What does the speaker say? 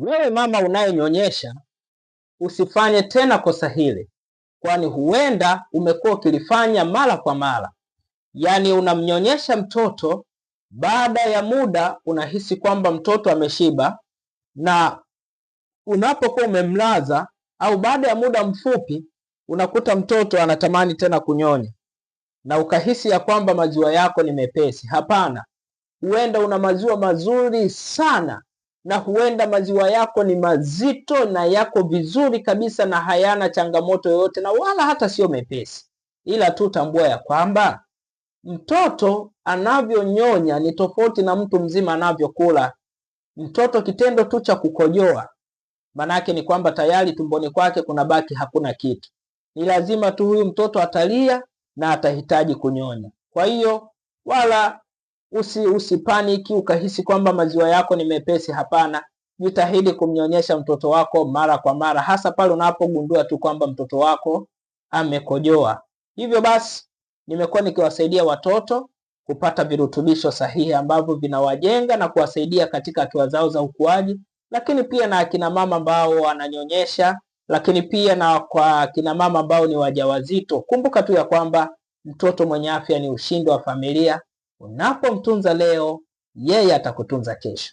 Wewe mama unayenyonyesha, usifanye tena kosa hili, kwani huenda umekuwa ukilifanya mara kwa mara. Yaani unamnyonyesha mtoto, baada ya muda unahisi kwamba mtoto ameshiba, na unapokuwa umemlaza au baada ya muda mfupi unakuta mtoto anatamani tena kunyonya, na ukahisi ya kwamba maziwa yako ni mepesi. Hapana, huenda una maziwa mazuri sana, na huenda maziwa yako ni mazito na yako vizuri kabisa na hayana changamoto yoyote, na wala hata sio mepesi. Ila tu tambua ya kwamba mtoto anavyonyonya ni tofauti na mtu mzima anavyokula. Mtoto kitendo tu cha kukojoa, manake ni kwamba tayari tumboni kwake kuna baki hakuna kitu. Ni lazima tu huyu mtoto atalia na atahitaji kunyonya. Kwa hiyo wala usipaniki ukahisi kwamba maziwa yako ni mepesi. Hapana, jitahidi kumnyonyesha mtoto wako mara kwa mara, hasa pale unapogundua tu kwamba mtoto wako amekojoa. Hivyo basi, nimekuwa nikiwasaidia watoto kupata virutubisho sahihi ambavyo vinawajenga na kuwasaidia katika hatua zao za ukuaji, lakini pia na akina mama ambao wananyonyesha, lakini pia na kwa akina mama ambao ni wajawazito. Kumbuka tu ya kwamba mtoto mwenye afya ni ushindi wa familia. Unapomtunza leo, yeye atakutunza kesho.